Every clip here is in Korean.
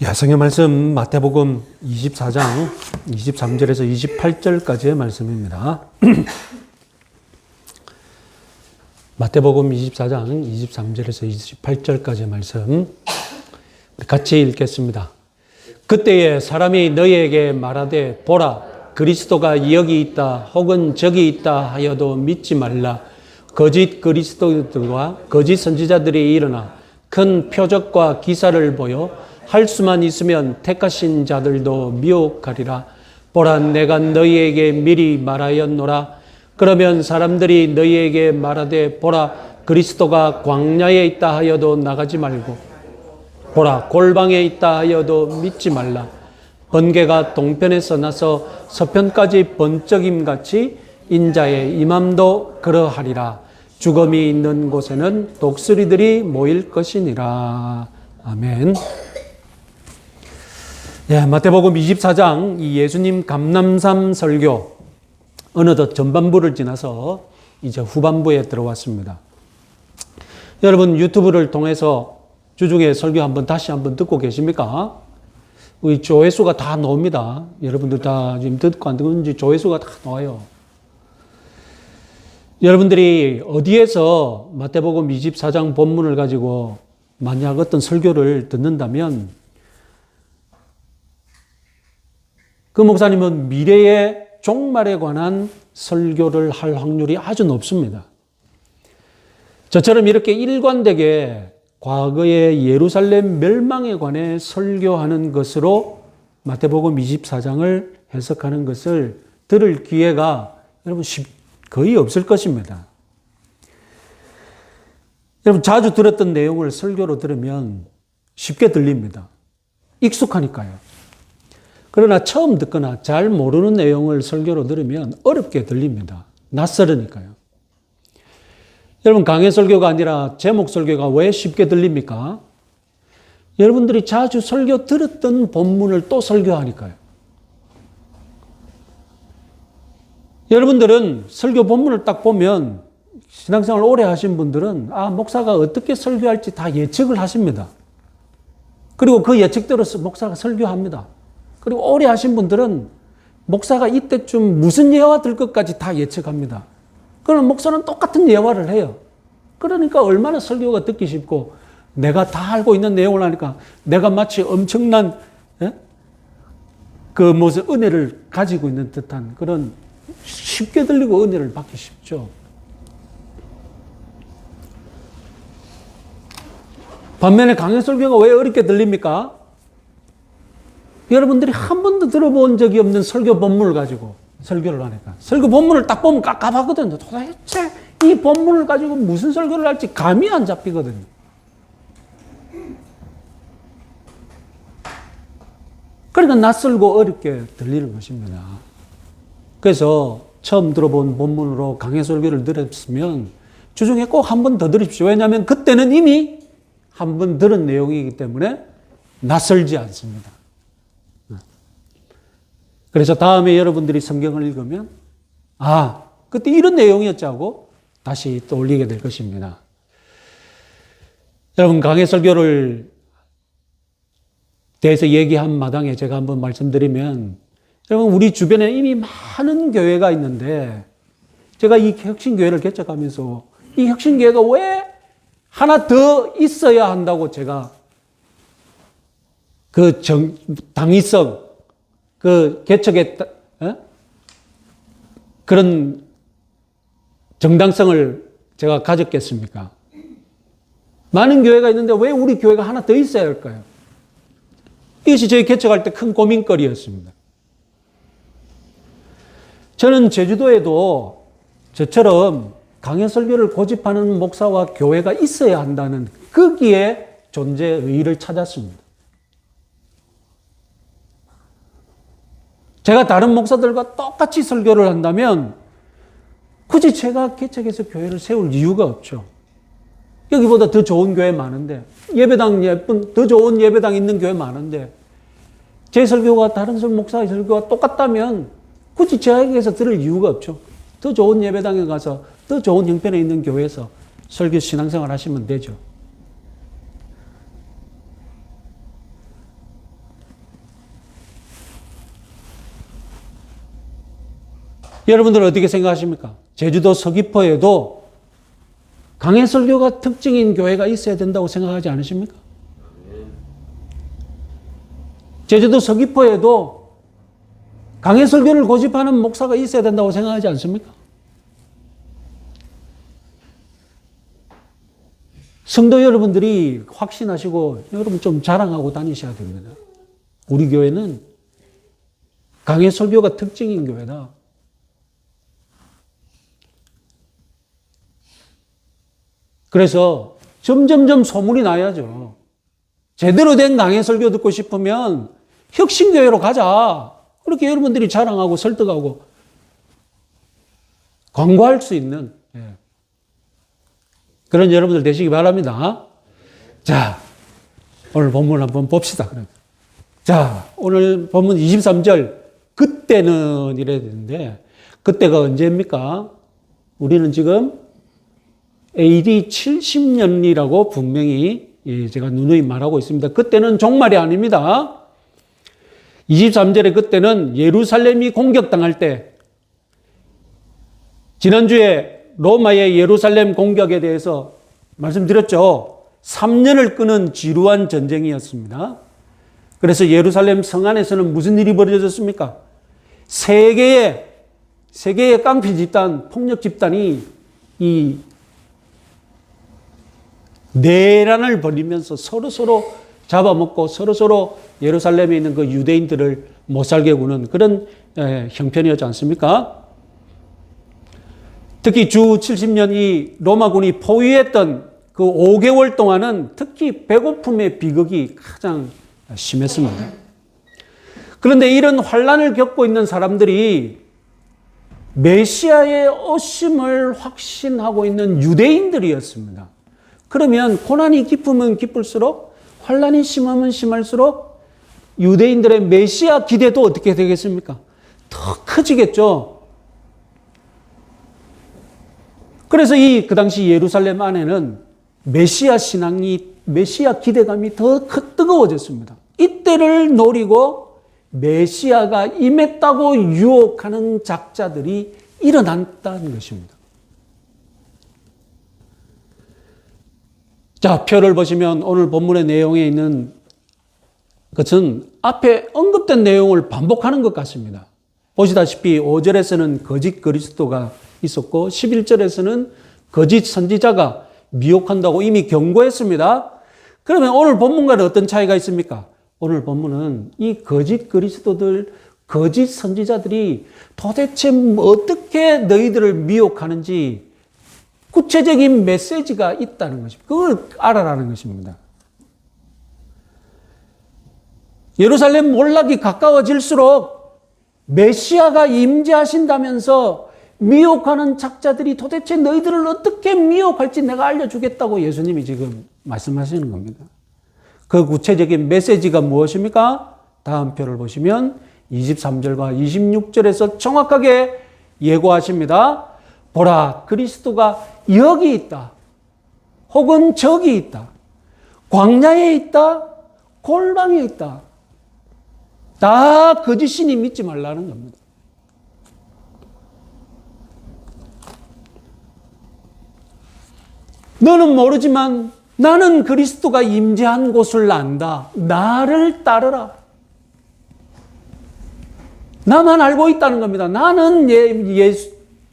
성경 말씀 마태복음 24장 23절에서 28절까지의 말씀입니다. 마태복음 24장 23절에서 28절까지의 말씀 같이 읽겠습니다. 그때에 사람이 너희에게 말하되 보라 그리스도가 여기 있다 혹은 저기 있다 하여도 믿지 말라. 거짓 그리스도들과 거짓 선지자들이 일어나 큰 표적과 기사를 보여 할 수만 있으면 택하신 자들도 미혹하리라. 보라 내가 너희에게 미리 말하였노라. 그러면 사람들이 너희에게 말하되 보라 그리스도가 광야에 있다 하여도 나가지 말고 보라 골방에 있다 하여도 믿지 말라. 번개가 동편에서 나서 서편까지 번쩍임같이 인자의 임함도 그러하리라. 죽음이 있는 곳에는 독수리들이 모일 것이니라. 아멘. 마태복음 24장 이 예수님 감람산 설교 어느덧 전반부를 지나서 이제 후반부에 들어왔습니다. 여러분 유튜브를 통해서 주중에 설교 다시 한번 듣고 계십니까? 우리 조회수가 다 나옵니다. 여러분들 다 지금 듣고 안 듣는지 조회수가 다 나와요. 여러분들이 어디에서 마태복음 24장 본문을 가지고 만약 어떤 설교를 듣는다면 그 목사님은 미래의 종말에 관한 설교를 할 확률이 아주 높습니다. 저처럼 이렇게 일관되게 과거의 예루살렘 멸망에 관해 설교하는 것으로 마태복음 24장을 해석하는 것을 들을 기회가 여러분 거의 없을 것입니다. 여러분 자주 들었던 내용을 설교로 들으면 쉽게 들립니다. 익숙하니까요. 그러나 처음 듣거나 잘 모르는 내용을 설교로 들으면 어렵게 들립니다. 낯설으니까요. 여러분 강해 설교가 아니라 제목 설교가 왜 쉽게 들립니까? 여러분들이 자주 설교 들었던 본문을 또 설교하니까요. 여러분들은 설교 본문을 딱 보면 신앙생활 오래 하신 분들은 목사가 어떻게 설교할지 다 예측을 하십니다. 그리고 그 예측대로 목사가 설교합니다. 그리고 오래 하신 분들은 목사가 이때쯤 무슨 예화 들 것까지 다 예측합니다. 그럼 목사는 똑같은 예화를 해요. 그러니까 얼마나 설교가 듣기 쉽고 내가 다 알고 있는 내용을 하니까 내가 마치 엄청난 그 무슨 은혜를 가지고 있는 듯한 그런 쉽게 들리고 은혜를 받기 쉽죠. 반면에 강해 설교가 왜 어렵게 들립니까? 여러분들이 한 번도 들어본 적이 없는 설교 본문을 가지고 설교를 하니까 설교 본문을 딱 보면 깝깝하거든요. 도대체 이 본문을 가지고 무슨 설교를 할지 감이 안 잡히거든요. 그러니까 낯설고 어렵게 들리는 것입니다. 그래서 처음 들어본 본문으로 강해 설교를 들었으면 주중에 꼭 한 번 더 들으십시오. 왜냐하면 그때는 이미 한 번 들은 내용이기 때문에 낯설지 않습니다. 그래서 다음에 여러분들이 성경을 읽으면 그때 이런 내용이었지 하고 다시 떠올리게 될 것입니다. 여러분 강해 설교를 대해서 얘기한 마당에 제가 한번 말씀드리면 여러분 우리 주변에 이미 많은 교회가 있는데 제가 이 혁신교회를 개척하면서 이 혁신교회가 왜 하나 더 있어야 한다고 제가 그 당위성 그 개척의 그런 정당성을 제가 가졌겠습니까? 많은 교회가 있는데 왜 우리 교회가 하나 더 있어야 할까요? 이것이 저희 개척할 때 큰 고민거리였습니다. 저는 제주도에도 저처럼 강해 설교를 고집하는 목사와 교회가 있어야 한다는 거기에 존재의 의의를 찾았습니다. 제가 다른 목사들과 똑같이 설교를 한다면 굳이 제가 개척해서 교회를 세울 이유가 없죠. 여기보다 더 좋은 교회 많은데 예배당 더 좋은 예배당 있는 교회 많은데 제 설교가 다른 목사의 설교가 똑같다면 굳이 제에게서 들을 이유가 없죠. 더 좋은 예배당에 가서 더 좋은 형편에 있는 교회에서 설교 신앙생활 하시면 되죠. 여러분들은 어떻게 생각하십니까? 제주도 서귀포에도 강해 설교가 특징인 교회가 있어야 된다고 생각하지 않으십니까? 제주도 서귀포에도 강해 설교를 고집하는 목사가 있어야 된다고 생각하지 않습니까? 성도 여러분들이 확신하시고 여러분 좀 자랑하고 다니셔야 됩니다. 우리 교회는 강해 설교가 특징인 교회다. 그래서 점점점 소문이 나야죠. 제대로 된 강해 설교 듣고 싶으면 혁신교회로 가자. 그렇게 여러분들이 자랑하고 설득하고 광고할 수 있는 그런 여러분들 되시기 바랍니다. 자, 오늘 본문 한번 봅시다. 자, 오늘 본문 23절 그때는 이래야 되는데 그때가 언제입니까? 우리는 지금 AD 70년이라고 분명히 제가 누누이 말하고 있습니다. 그때는 종말이 아닙니다. 23절에 그때는 예루살렘이 공격당할 때, 지난주에 로마의 예루살렘 공격에 대해서 말씀드렸죠. 3년을 끄는 지루한 전쟁이었습니다. 그래서 예루살렘 성 안에서는 무슨 일이 벌어졌습니까? 세 개의 깡패 집단, 폭력 집단이 이 내란을 벌이면서 서로 잡아먹고 서로 예루살렘에 있는 그 유대인들을 못 살게 구는 그런 형편이었지 않습니까? 특히 주 70년 이 로마군이 포위했던 그 5개월 동안은 특히 배고픔의 비극이 가장 심했습니다. 그런데 이런 환란을 겪고 있는 사람들이 메시아의 오심을 확신하고 있는 유대인들이었습니다. 그러면 고난이 깊으면 깊을수록 환란이 심하면 심할수록 유대인들의 메시아 기대도 어떻게 되겠습니까? 더 커지겠죠. 그래서 그 당시 예루살렘 안에는 메시아 신앙이, 메시아 기대감이 더 뜨거워졌습니다. 이때를 노리고 메시아가 임했다고 유혹하는 작자들이 일어났다는 것입니다. 자, 표를 보시면 오늘 본문의 내용에 있는 것은 앞에 언급된 내용을 반복하는 것 같습니다. 보시다시피 5절에서는 거짓 그리스도가 있었고 11절에서는 거짓 선지자가 미혹한다고 이미 경고했습니다. 그러면 오늘 본문과는 어떤 차이가 있습니까? 오늘 본문은 이 거짓 그리스도들, 거짓 선지자들이 도대체 어떻게 너희들을 미혹하는지 구체적인 메시지가 있다는 것입니다. 그걸 알아라는 것입니다. 예루살렘 몰락이 가까워질수록 메시아가 임재하신다면서 미혹하는 작자들이 도대체 너희들을 어떻게 미혹할지 내가 알려주겠다고 예수님이 지금 말씀하시는 겁니다. 그 구체적인 메시지가 무엇입니까? 다음 표를 보시면 23절과 26절에서 정확하게 예고하십니다. 보라, 그리스도가 여기 있다. 혹은 저기 있다. 광야에 있다. 골방에 있다. 다 거짓신이 믿지 말라는 겁니다. 너는 모르지만 나는 그리스도가 임재한 곳을 안다. 나를 따르라. 나만 알고 있다는 겁니다. 나는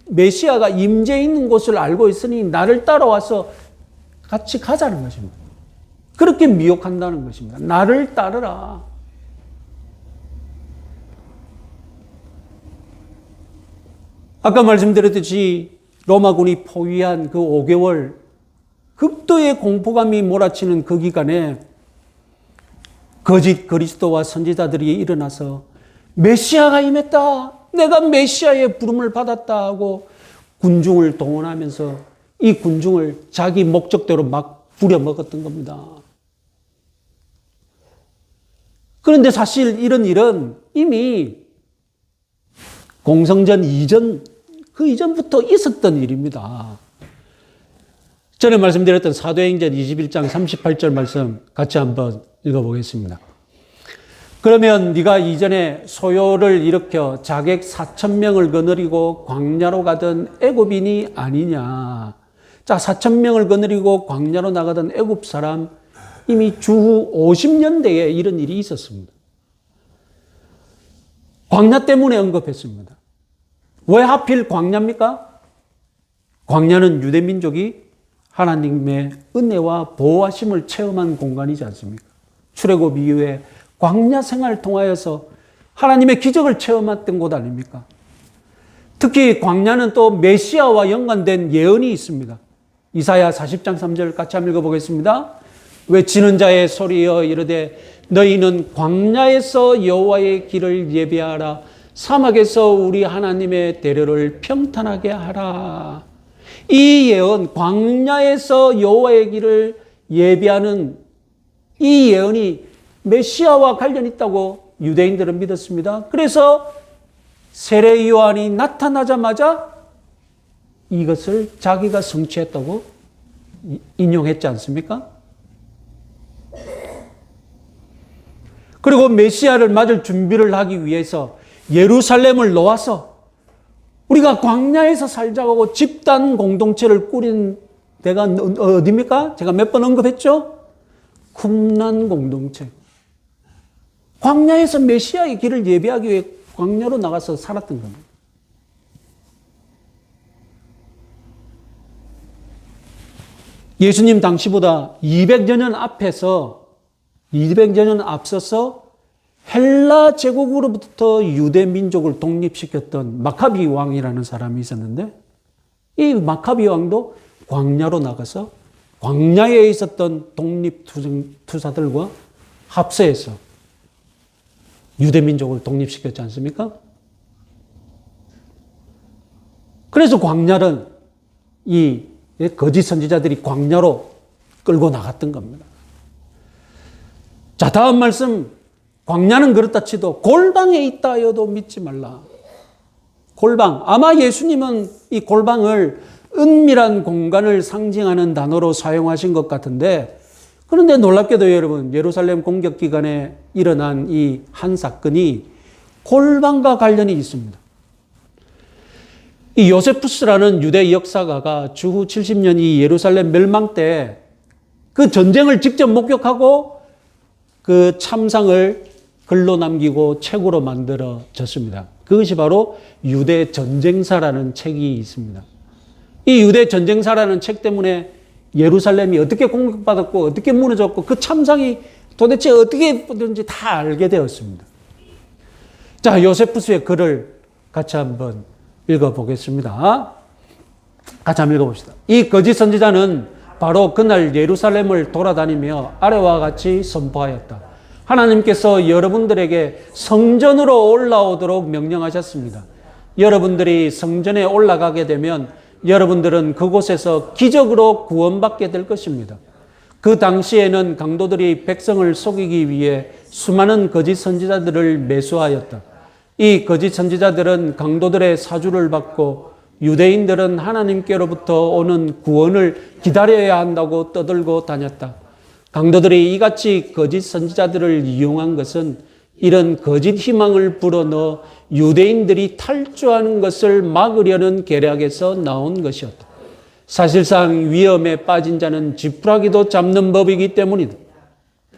메시아가 임재 있는 곳을 알고 있으니 나를 따라와서 같이 가자는 것입니다. 그렇게 미혹한다는 것입니다. 나를 따르라. 아까 말씀드렸듯이 로마군이 포위한 그 5개월 극도의 공포감이 몰아치는 그 기간에 거짓 그리스도와 선지자들이 일어나서 메시아가 임했다. 내가 메시아의 부름을 받았다 하고 군중을 동원하면서 이 군중을 자기 목적대로 막 부려먹었던 겁니다. 그런데 사실 이런 일은 이미 공성전 이전, 그 이전부터 있었던 일입니다. 전에 말씀드렸던 사도행전 21장 38절 말씀 같이 한번 읽어보겠습니다. 그러면 네가 이전에 소요를 일으켜 자객 4,000명을 거느리고 광야로 가던 애굽인이 아니냐. 자, 4,000명을 거느리고 광야로 나가던 애굽 사람, 이미 주후 50년대에 이런 일이 있었습니다. 광야 때문에 언급했습니다. 왜 하필 광야입니까? 광야는 유대민족이 하나님의 은혜와 보호하심을 체험한 공간이지 않습니까? 출애굽 이후에 광야 생활을 통하여서 하나님의 기적을 체험했던 곳 아닙니까? 특히 광야는 또 메시아와 연관된 예언이 있습니다. 이사야 40장 3절 같이 한번 읽어보겠습니다. 외치는 자의 소리여 이르되 너희는 광야에서 여호와의 길을 예비하라. 사막에서 우리 하나님의 대로를 평탄하게 하라. 이 예언, 광야에서 여호와의 길을 예비하는 이 예언이 메시아와 관련이 있다고 유대인들은 믿었습니다. 그래서 세례 요한이 나타나자마자 이것을 자기가 성취했다고 인용했지 않습니까? 그리고 메시아를 맞을 준비를 하기 위해서 예루살렘을 놓아서 우리가 광야에서 살자고 집단 공동체를 꾸린 데가 어디입니까? 제가 몇 번 언급했죠? 쿰란 공동체. 광야에서 메시아의 길을 예비하기 위해 광야로 나가서 살았던 겁니다. 예수님 당시보다 200여 년 앞서서 헬라 제국으로부터 유대 민족을 독립시켰던 마카비 왕이라는 사람이 있었는데 이 마카비 왕도 광야로 나가서 광야에 있었던 독립투사들과 합세해서 유대 민족을 독립시켰지 않습니까? 그래서 광야는 이 거짓 선지자들이 광야로 끌고 나갔던 겁니다. 자, 다음 말씀. 광야는 그렇다 치도 골방에 있다 하여도 믿지 말라. 골방. 아마 예수님은 이 골방을 은밀한 공간을 상징하는 단어로 사용하신 것 같은데, 그런데 놀랍게도 여러분, 예루살렘 공격 기간에 일어난 이 한 사건이 골방과 관련이 있습니다. 이 요세푸스라는 유대 역사가가 주후 70년 이 예루살렘 멸망 때 그 전쟁을 직접 목격하고 그 참상을 글로 남기고 책으로 만들어졌습니다. 그것이 바로 유대 전쟁사라는 책이 있습니다. 이 유대 전쟁사라는 책 때문에 예루살렘이 어떻게 공격받았고 어떻게 무너졌고 그 참상이 도대체 어떻게 되는지 다 알게 되었습니다. 자, 요세푸스의 글을 같이 한번 읽어보겠습니다. 같이 한번 읽어봅시다. 이 거짓 선지자는 바로 그날 예루살렘을 돌아다니며 아래와 같이 선포하였다. 하나님께서 여러분들에게 성전으로 올라오도록 명령하셨습니다. 여러분들이 성전에 올라가게 되면 여러분들은 그곳에서 기적으로 구원받게 될 것입니다. 그 당시에는 강도들이 백성을 속이기 위해 수많은 거짓 선지자들을 매수하였다. 이 거짓 선지자들은 강도들의 사주를 받고 유대인들은 하나님께로부터 오는 구원을 기다려야 한다고 떠들고 다녔다. 강도들이 이같이 거짓 선지자들을 이용한 것은 이런 거짓 희망을 불어넣어 유대인들이 탈주하는 것을 막으려는 계략에서 나온 것이었다. 사실상 위험에 빠진 자는 지푸라기도 잡는 법이기 때문이다.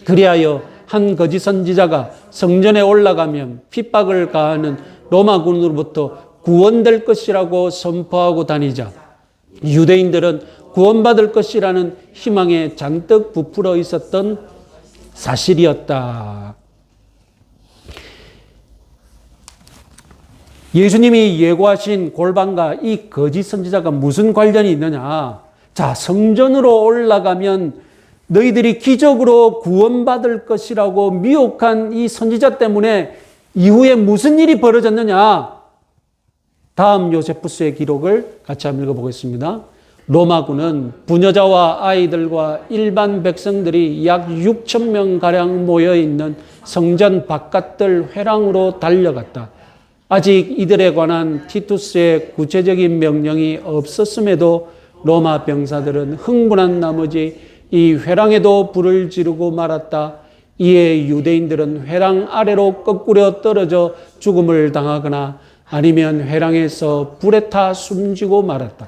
그리하여 한 거짓 선지자가 성전에 올라가면 핍박을 가하는 로마군으로부터 구원될 것이라고 선포하고 다니자 유대인들은 구원받을 것이라는 희망에 잔뜩 부풀어 있었던 사실이었다. 예수님이 예고하신 골방과 이 거짓 선지자가 무슨 관련이 있느냐? 자, 성전으로 올라가면 너희들이 기적으로 구원받을 것이라고 미혹한 이 선지자 때문에 이후에 무슨 일이 벌어졌느냐? 다음 요세푸스의 기록을 같이 한번 읽어보겠습니다. 로마군은 부녀자와 아이들과 일반 백성들이 약 6천 명가량 모여있는 성전 바깥들 회랑으로 달려갔다. 아직 이들에 관한 티투스의 구체적인 명령이 없었음에도 로마 병사들은 흥분한 나머지 이 회랑에도 불을 지르고 말았다. 이에 유대인들은 회랑 아래로 거꾸려 떨어져 죽음을 당하거나 아니면 회랑에서 불에 타 숨지고 말았다.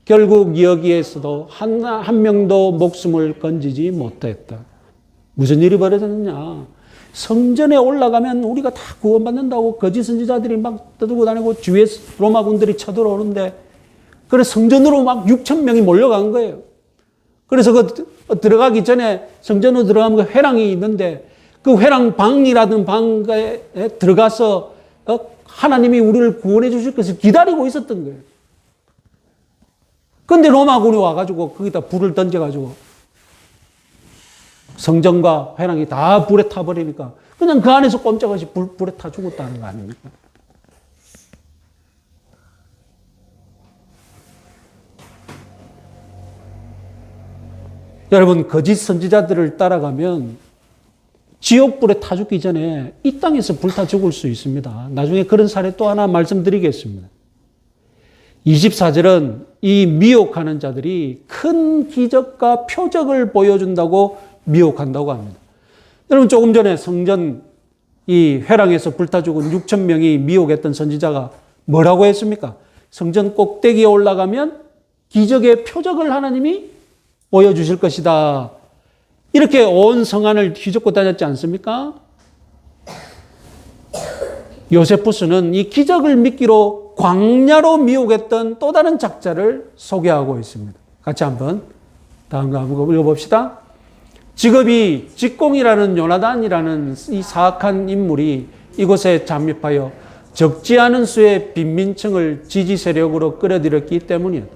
결국 여기에서도 한 명도 목숨을 건지지 못했다. 무슨 일이 벌어졌느냐? 성전에 올라가면 우리가 다 구원받는다고 거짓 선지자들이 막 떠들고 다니고 주위에 로마군들이 쳐들어오는데, 그래서 성전으로 막 6천 명이 몰려간 거예요. 그래서 들어가기 전에 성전으로 들어가면 그 회랑이 있는데, 그 회랑 방이라든 방에 들어가서 하나님이 우리를 구원해 주실 것을 기다리고 있었던 거예요. 근데 로마군이 와가지고 거기다 불을 던져가지고 성전과 회랑이 다 불에 타버리니까 그냥 그 안에서 꼼짝없이 불에 타 죽었다는 거 아닙니까? 여러분, 거짓 선지자들을 따라가면 지옥불에 타 죽기 전에 이 땅에서 불타 죽을 수 있습니다. 나중에 그런 사례 또 하나 말씀드리겠습니다. 24절은 이 미혹하는 자들이 큰 기적과 표적을 보여준다고 미혹한다고 합니다. 여러분, 조금 전에 성전 이 회랑에서 불타 죽은 6천 명이 미혹했던 선지자가 뭐라고 했습니까? 성전 꼭대기에 올라가면 기적의 표적을 하나님이 보여주실 것이다. 이렇게 온 성안을 휘젓고 다녔지 않습니까? 요세푸스는 이 기적을 믿기로 광야로 미혹했던 또 다른 작자를 소개하고 있습니다. 같이 한번 다음 거 한번 읽어봅시다. 직업이 직공이라는 요나단이라는 이 사악한 인물이 이곳에 잠입하여 적지 않은 수의 빈민층을 지지 세력으로 끌어들였기 때문이다.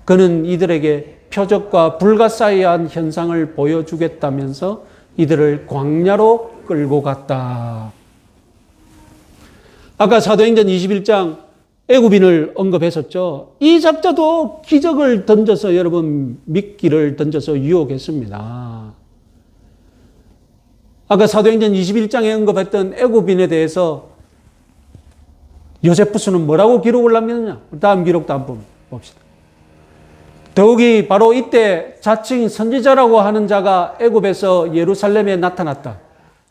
그는 이들에게 표적과 불가사의한 현상을 보여주겠다면서 이들을 광야로 끌고 갔다. 아까 사도행전 21장 애굽인을 언급했었죠. 이 작자도 기적을 던져서 여러분 미끼를 던져서 유혹했습니다. 아까 사도행전 21장에 언급했던 애굽인에 대해서 요세푸스는 뭐라고 기록을 남겼느냐? 다음 기록도 한번 봅시다. 더욱이 바로 이때 자칭 선지자라고 하는 자가 애굽에서 예루살렘에 나타났다.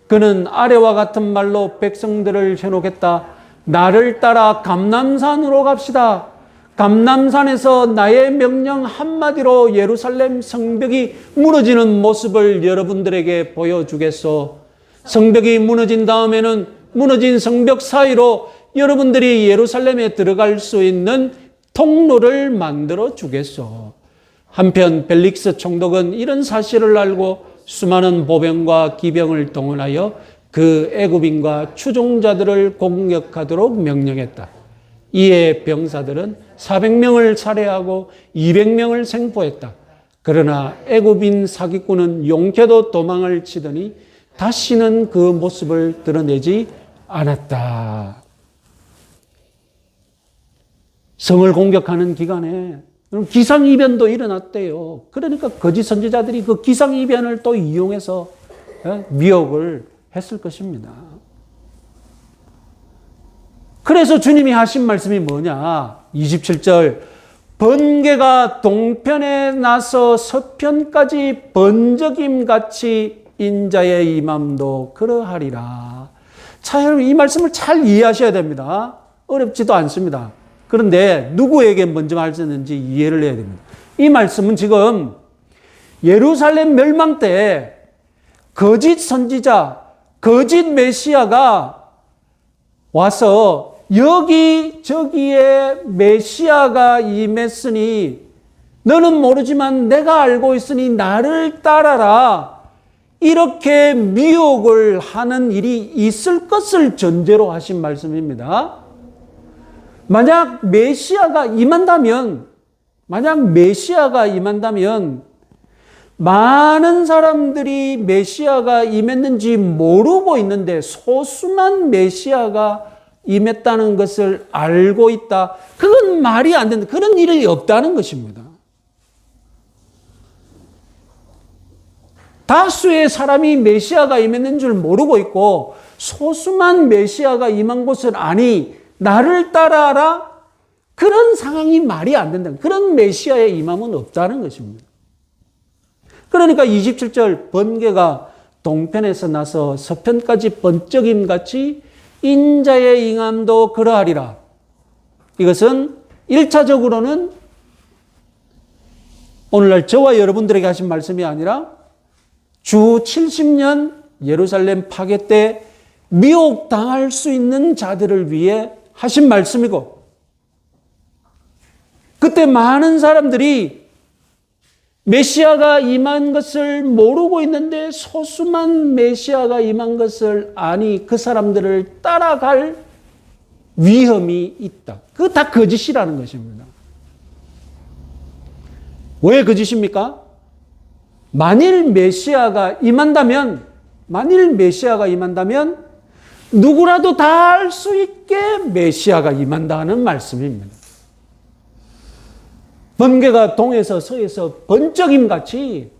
그는 아래와 같은 말로 백성들을 현혹했다. 나를 따라 감람산으로 갑시다. 감람산에서 나의 명령 한마디로 예루살렘 성벽이 무너지는 모습을 여러분들에게 보여주겠소. 성벽이 무너진 다음에는 무너진 성벽 사이로 여러분들이 예루살렘에 들어갈 수 있는 통로를 만들어 주겠소. 한편 벨릭스 총독은 이런 사실을 알고 수많은 보병과 기병을 동원하여 그 애굽인과 추종자들을 공격하도록 명령했다. 이에 병사들은 400명을 살해하고 200명을 생포했다. 그러나 애굽인 사기꾼은 용케도 도망을 치더니 다시는 그 모습을 드러내지 않았다. 성을 공격하는 기간에 기상이변도 일어났대요. 그러니까 거짓 선지자들이 그 기상이변을 또 이용해서 미혹을 했을 것입니다. 그래서 주님이 하신 말씀이 뭐냐? 27절 번개가 동편에 나서 서편까지 번쩍임같이 인자의 임함도 그러하리라. 자, 여러분 이 말씀을 잘 이해하셔야 됩니다. 어렵지도 않습니다. 그런데 누구에게 먼저 말씀했는지 이해를 해야 됩니다. 이 말씀은 지금 예루살렘 멸망 때 거짓 선지자, 거짓 메시아가 와서 여기저기에 메시아가 임했으니 너는 모르지만 내가 알고 있으니 나를 따라라. 이렇게 미혹을 하는 일이 있을 것을 전제로 하신 말씀입니다. 만약 메시아가 임한다면 많은 사람들이 메시아가 임했는지 모르고 있는데 소수만 메시아가 임했다는 것을 알고 있다. 그건 말이 안 된다. 그런 일이 없다는 것입니다. 다수의 사람이 메시아가 임했는 줄 모르고 있고 소수만 메시아가 임한 것을 아니 나를 따라하라? 그런 상황이 말이 안 된다. 그런 메시아의 임함은 없다는 것입니다. 그러니까 27절 번개가 동편에서 나서 서편까지 번쩍임 같이 인자의 임함도 그러하리라. 이것은 1차적으로는 오늘날 저와 여러분들에게 하신 말씀이 아니라 주 70년 예루살렘 파괴 때 미혹당할 수 있는 자들을 위해 하신 말씀이고, 그때 많은 사람들이 메시아가 임한 것을 모르고 있는데 소수만 메시아가 임한 것을 아니 그 사람들을 따라갈 위험이 있다. 그거 다 거짓이라는 것입니다. 왜 거짓입니까? 만일 메시아가 임한다면 누구라도 다 알 수 있게 메시아가 임한다는 말씀입니다. 번개가 동에서 서에서 번쩍임같이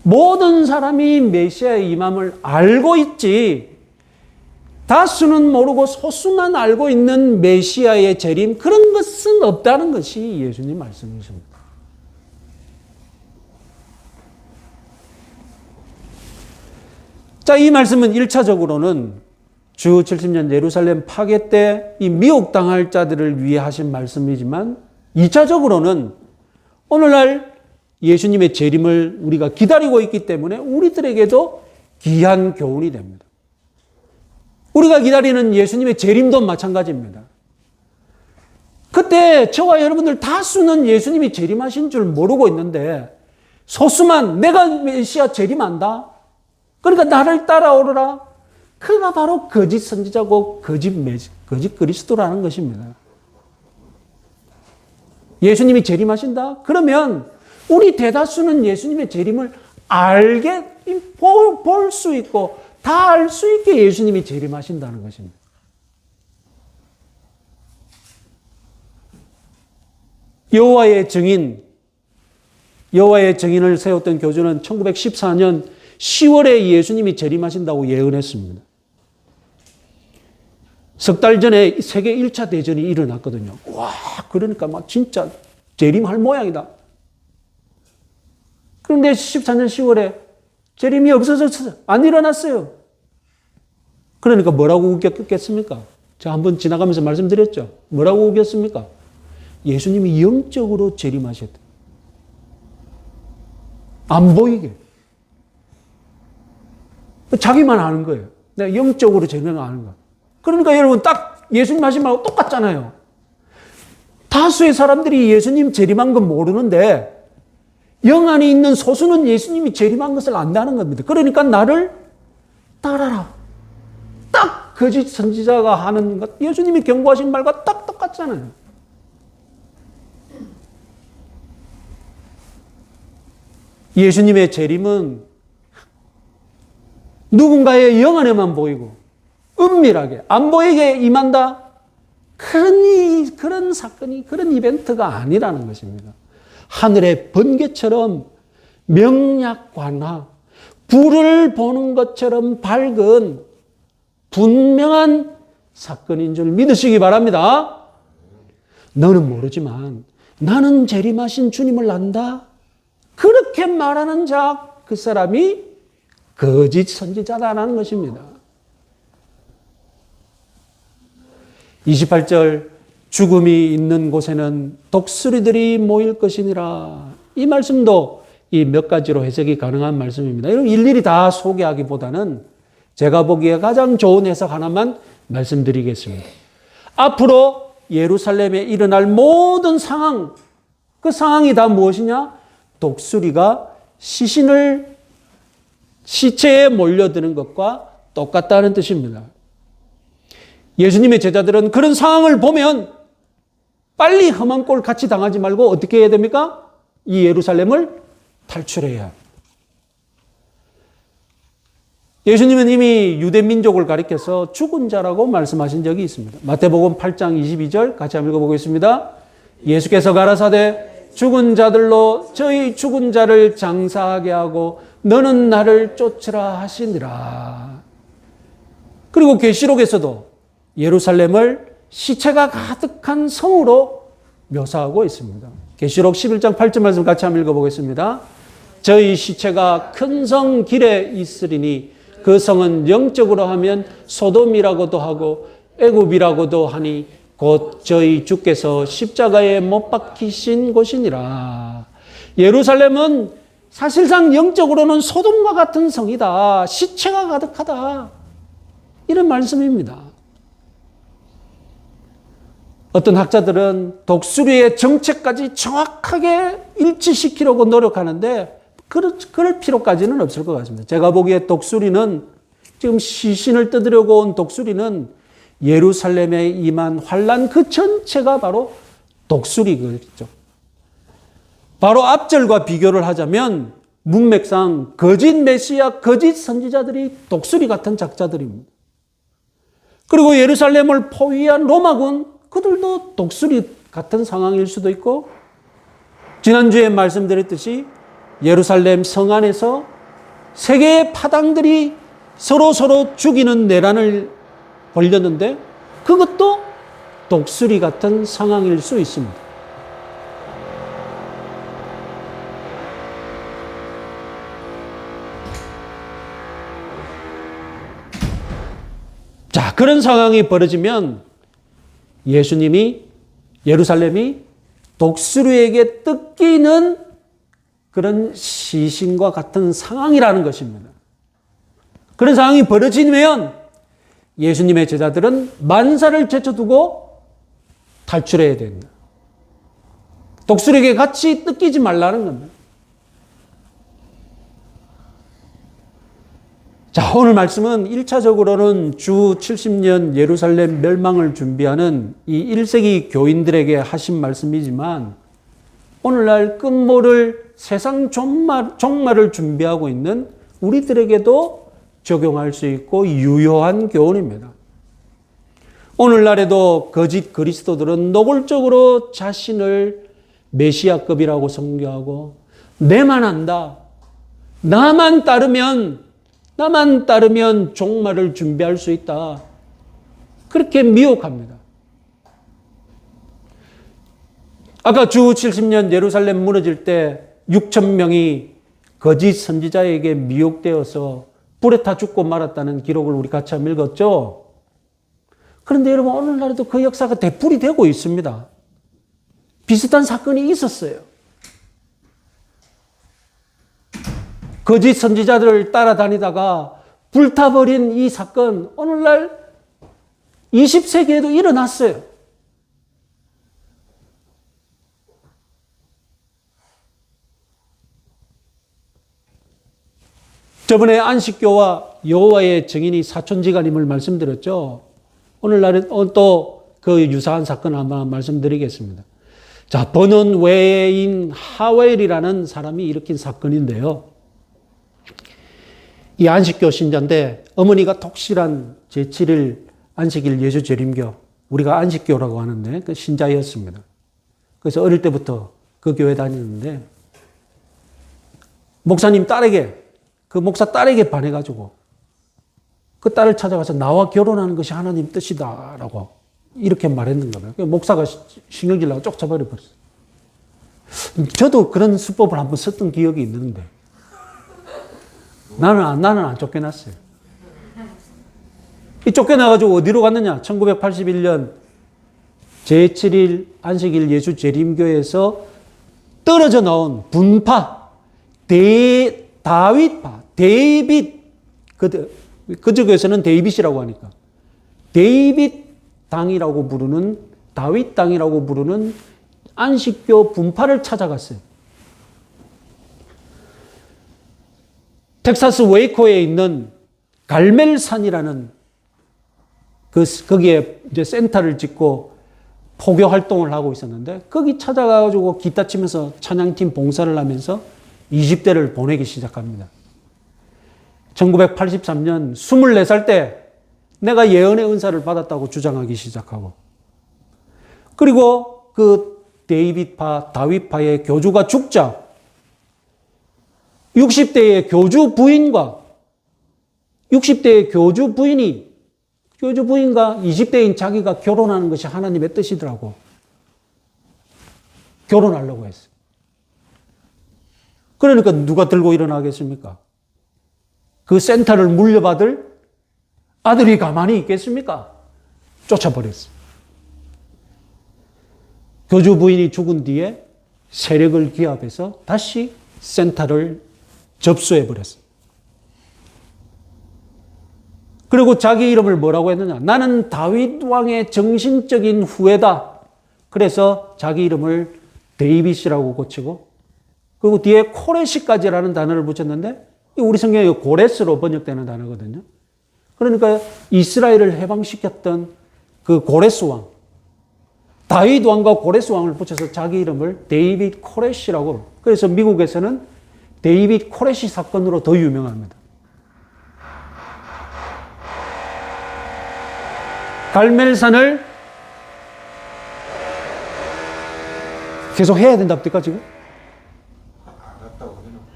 모든 사람이 메시아의 임함을 알고 있지, 다수는 모르고 소수만 알고 있는 메시아의 재림, 그런 것은 없다는 것이 예수님 말씀이십니다. 자, 이 말씀은 1차적으로는 주 70년 예루살렘 파괴 때 이 미혹당할 자들을 위해 하신 말씀이지만, 2차적으로는 오늘날 예수님의 재림을 우리가 기다리고 있기 때문에 우리들에게도 귀한 교훈이 됩니다. 우리가 기다리는 예수님의 재림도 마찬가지입니다. 그때 저와 여러분들 다수는 예수님이 재림하신 줄 모르고 있는데 소수만 내가 메시아 재림한다, 그러니까 나를 따라오르라, 그가 바로 거짓 선지자고 거짓 그리스도라는 것입니다. 예수님이 재림하신다? 그러면 우리 대다수는 예수님의 재림을 볼 수 있고 다 알 수 있게 예수님이 재림하신다는 것입니다. 여호와의 증인을 세웠던 교주는 1914년 10월에 예수님이 재림하신다고 예언했습니다. 석 달 전에 세계 1차 대전이 일어났거든요. 와, 그러니까 막 진짜 재림할 모양이다. 그런데 14년 10월에 재림이 없어졌어요. 안 일어났어요. 그러니까 뭐라고 우겼겠습니까? 제가 한번 지나가면서 말씀드렸죠. 뭐라고 우겼습니까? 예수님이 영적으로 재림하셨다. 안 보이게. 자기만 아는 거예요. 내가 영적으로 재림하는 거. 그러니까 여러분 딱 예수님 하신 말하고 똑같잖아요. 다수의 사람들이 예수님 재림한 건 모르는데 영 안에 있는 소수는 예수님이 재림한 것을 안다는 겁니다. 그러니까 나를 따라라. 딱 거짓 선지자가 하는 것, 예수님이 경고하신 말과 딱 똑같잖아요. 예수님의 재림은 누군가의 영 안에만 보이고 은밀하게 안 보이게 임한다. 그런 사건이, 그런 이벤트가 아니라는 것입니다. 하늘의 번개처럼 명약관화, 불을 보는 것처럼 밝은 분명한 사건인 줄 믿으시기 바랍니다. 너는 모르지만 나는 재림하신 주님을 안다. 그렇게 말하는 자, 그 사람이 거짓 선지자다라는 것입니다. 28절, 죽음이 있는 곳에는 독수리들이 모일 것이니라. 이 말씀도 이 몇 가지로 해석이 가능한 말씀입니다. 여러분 일일이 다 소개하기보다는 제가 보기에 가장 좋은 해석 하나만 말씀드리겠습니다. 앞으로 예루살렘에 일어날 모든 상황, 그 상황이 다 무엇이냐? 독수리가 시체에 몰려드는 것과 똑같다는 뜻입니다. 예수님의 제자들은 그런 상황을 보면 빨리 험한 꼴 같이 당하지 말고 어떻게 해야 됩니까? 이 예루살렘을 탈출해야 합니다. 예수님은 이미 유대 민족을 가리켜서 죽은 자라고 말씀하신 적이 있습니다. 마태복음 8장 22절 같이 한번 읽어보겠습니다. 예수께서 가라사대 죽은 자들로 저희 죽은 자를 장사하게 하고 너는 나를 쫓으라 하시니라. 그리고 계시록에서도 예루살렘을 시체가 가득한 성으로 묘사하고 있습니다. 계시록 11장 8절 말씀 같이 한번 읽어보겠습니다. 저희 시체가 큰 성 길에 있으리니 그 성은 영적으로 하면 소돔이라고도 하고 애굽이라고도 하니 곧 저희 주께서 십자가에 못 박히신 곳이니라. 예루살렘은 사실상 영적으로는 소돔과 같은 성이다. 시체가 가득하다. 이런 말씀입니다. 어떤 학자들은 독수리의 정체까지 정확하게 일치시키려고 노력하는데 그럴 필요까지는 없을 것 같습니다. 제가 보기에 독수리는 지금 시신을 뜯으려고 온 독수리는 예루살렘에 임한 환란 그 전체가 바로 독수리겠죠. 바로 앞절과 비교를 하자면 문맥상 거짓 메시아, 거짓 선지자들이 독수리 같은 작자들입니다. 그리고 예루살렘을 포위한 로마군 그들도 독수리 같은 상황일 수도 있고 지난주에 말씀드렸듯이 예루살렘 성 안에서 세계의 파당들이 서로 죽이는 내란을 벌였는데 그것도 독수리 같은 상황일 수 있습니다. 자, 그런 상황이 벌어지면 예루살렘이 독수리에게 뜯기는 그런 시신과 같은 상황이라는 것입니다. 그런 상황이 벌어지면 예수님의 제자들은 만사를 제쳐두고 탈출해야 됩니다. 독수리에게 같이 뜯기지 말라는 겁니다. 자, 오늘 말씀은 1차적으로는 주 70년 예루살렘 멸망을 준비하는 이 1세기 교인들에게 하신 말씀이지만 오늘날 끝모를 세상 종말을 준비하고 있는 우리들에게도 적용할 수 있고 유효한 교훈입니다. 오늘날에도 거짓 그리스도들은 노골적으로 자신을 메시아급이라고 선교하고 내만 안다. 나만 따르면 종말을 준비할 수 있다. 그렇게 미혹합니다. 아까 주 70년 예루살렘 무너질 때 6천 명이 거짓 선지자에게 미혹되어서 불에 타 죽고 말았다는 기록을 우리 같이 한번 읽었죠? 그런데 여러분 오늘날에도 그 역사가 되풀이 되고 있습니다. 비슷한 사건이 있었어요. 거짓 선지자들을 따라다니다가 불타버린 이 사건 오늘날 20세기에도 일어났어요. 저번에 안식교와 여호와의 증인이 사촌지간임을 말씀드렸죠. 오늘날에 또 그 유사한 사건 아마 말씀드리겠습니다. 자, 버논 외인 하웰이라는 사람이 일으킨 사건인데요. 이 안식교 신자인데 어머니가 독실한 제7일 안식일 예수 재림교, 우리가 안식교라고 하는데 그 신자였습니다. 그래서 어릴 때부터 그 교회 다녔는데 목사님 딸에게 그 목사 딸에게 반해가지고 그 딸을 찾아가서 나와 결혼하는 것이 하나님 뜻이다라고 이렇게 말했는가 봐요. 목사가 신경질 나고 쫓아버려 버렸어요. 저도 그런 수법을 한번 썼던 기억이 있는데 나는 안 쫓겨났어요. 이 쫓겨나가지고 어디로 갔느냐? 1981년 제7일 안식일 예수 재림교에서 떨어져 나온 분파, 다윗파, 데이빗, 그쪽에서는 데이빗이라고 하니까 데이빗 당이라고 부르는, 다윗 당이라고 부르는 안식교 분파를 찾아갔어요. 텍사스 웨이코에 있는 갈멜산이라는 거기에 이제 센터를 짓고 포교 활동을 하고 있었는데 거기 찾아가가지고 기타 치면서 찬양팀 봉사를 하면서 20대를 보내기 시작합니다. 1983년 24살 때 내가 예언의 은사를 받았다고 주장하기 시작하고 그리고 그 데이빗파, 다윗파의 교주가 죽자 60대의 교주 부인과 60대의 교주 부인과 20대인 자기가 결혼하는 것이 하나님의 뜻이더라고. 결혼하려고 했어요. 그러니까 누가 들고 일어나겠습니까? 그 센터를 물려받을 아들이 가만히 있겠습니까? 쫓아버렸어요. 교주 부인이 죽은 뒤에 세력을 기합해서 다시 센터를 접수해버렸어요. 그리고 자기 이름을 뭐라고 했느냐? 나는 다윗 왕의 정신적인 후예다. 그래서 자기 이름을 데이빗이라고 고치고, 그리고 뒤에 코레시까지라는 단어를 붙였는데, 우리 성경에 고레스로 번역되는 단어거든요. 그러니까 이스라엘을 해방시켰던 그 고레스 왕, 다윗 왕과 고레스 왕을 붙여서 자기 이름을 데이빗 코레시라고, 그래서 미국에서는 데이빗 코레시 사건으로 더 유명합니다. 갈멜산을 계속 해야 된답니까, 지금? 알았다고 해놓고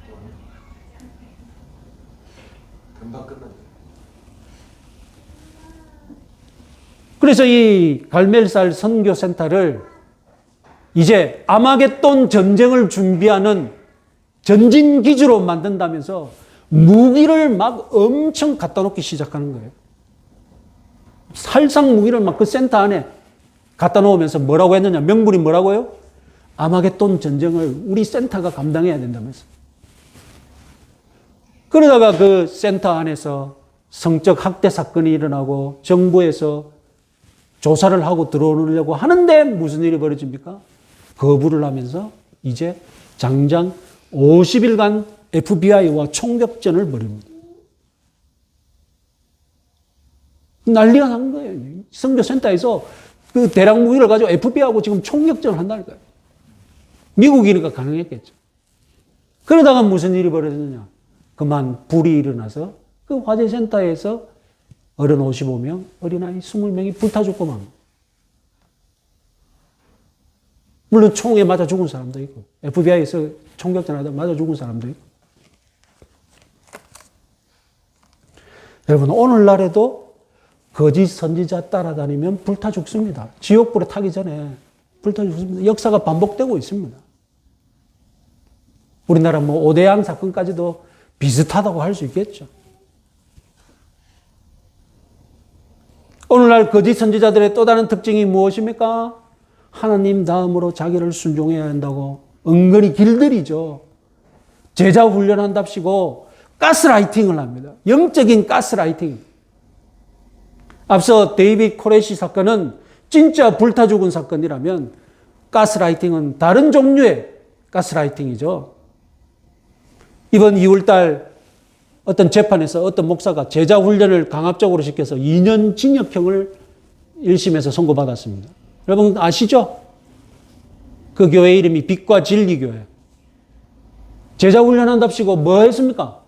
금방 끝났네. 그래서 이 갈멜산 선교센터를 이제 아마겟돈 전쟁을 준비하는 전진기지로 만든다면서 무기를 막 엄청 갖다 놓기 시작하는 거예요. 살상 무기를 막 그 센터 안에 갖다 놓으면서 뭐라고 했느냐? 명분이 뭐라고요? 아마겟돈 전쟁을 우리 센터가 감당해야 된다면서. 그러다가 그 센터 안에서 성적 학대 사건이 일어나고 정부에서 조사를 하고 들어오려고 하는데 무슨 일이 벌어집니까? 거부를 하면서 이제 장장 50일간 FBI와 총격전을 벌입니다. 난리가 난 거예요. 선교센터에서 그 대량 무기를 가지고 FBI하고 지금 총격전을 한다니까요. 미국이니까 가능했겠죠. 그러다가 무슨 일이 벌어졌느냐. 그만 불이 일어나서 그 화재센터에서 어른 55명, 어린아이 20명이 불타 죽고 만. 물론 총에 맞아 죽은 사람도 있고, FBI에서 총격전 하다 맞아 죽은 사람도 있고. 여러분, 오늘날에도 거짓 선지자 따라다니면 불타 죽습니다. 지옥불에 타기 전에 불타 죽습니다. 역사가 반복되고 있습니다. 우리나라 오대양 사건까지도 비슷하다고 할 수 있겠죠. 오늘날 거짓 선지자들의 또 다른 특징이 무엇입니까? 하나님 다음으로 자기를 순종해야 한다고 은근히 길들이죠. 제자 훈련한답시고 가스라이팅을 합니다. 영적인 가스라이팅. 앞서 데이빗 코레시 사건은 진짜 불타 죽은 사건이라면 가스라이팅은 다른 종류의 가스라이팅이죠. 이번 2월달 어떤 재판에서 어떤 목사가 제자 훈련을 강압적으로 시켜서 2년 징역형을 1심에서 선고받았습니다. 여러분 아시죠? 그 교회 이름이 빛과 진리 교회. 제자 훈련한답시고 뭐 했습니까?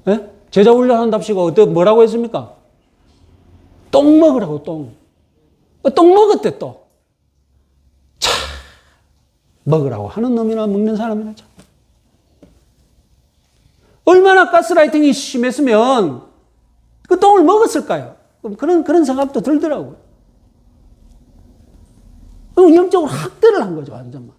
네? 제자 훈련한답시고 뭐라고 했습니까? 똥 먹으라고 똥. 똥 먹었대 또. 차 먹으라고 하는 놈이나 먹는 사람이나 참. 얼마나 가스라이팅이 심했으면 그 똥을 먹었을까요? 그런 생각도 들더라고요. 영적으로 학대를 한 거죠, 완전만.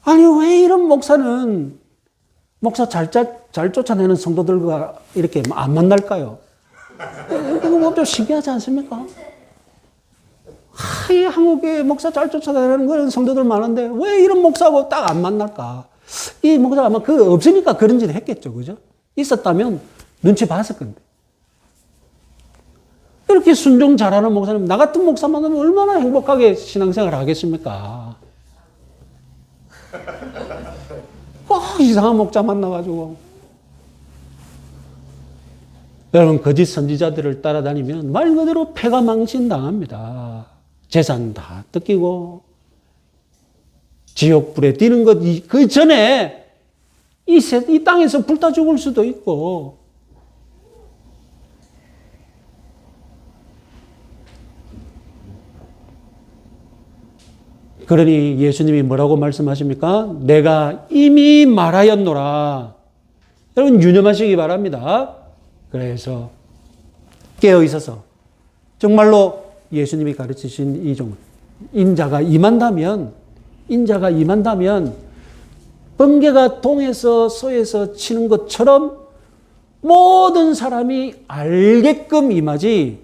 아니, 왜 이런 목사는 목사 잘 쫓아내는 성도들과 이렇게 안 만날까요? 그거 좀 신기하지 않습니까? 이 한국에 목사 잘 쫓아내는 그런 성도들 많은데 왜 이런 목사하고 딱 안 만날까? 이 목사가 아마 그 없으니까 그런 짓을 했겠죠, 그죠? 있었다면 눈치 봤을 건데. 이렇게 순종 잘하는 목사님, 나 같은 목사 만나면 얼마나 행복하게 신앙생활 하겠습니까? 이상한 목자 만나가지고. 여러분, 거짓 선지자들을 따라다니면 말 그대로 패가 망신당합니다. 재산 다 뜯기고, 지옥불에 뛰는 것, 그 전에 이 땅에서 불타 죽을 수도 있고, 그러니 예수님이 뭐라고 말씀하십니까? 내가 이미 말하였노라. 여러분 유념하시기 바랍니다. 그래서 깨어 있어서 정말로 예수님이 가르치신 이 종 인자가 임한다면 번개가 동에서 서에서 치는 것처럼 모든 사람이 알게끔 임하지,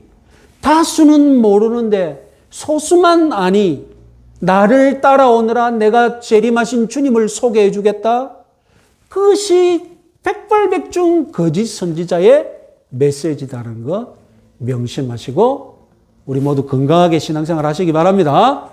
다수는 모르는데 소수만 아니 나를 따라오느라 내가 재림하신 주님을 소개해 주겠다. 그것이 백발백중 거짓 선지자의 메시지다는 거 명심하시고 우리 모두 건강하게 신앙생활 하시기 바랍니다.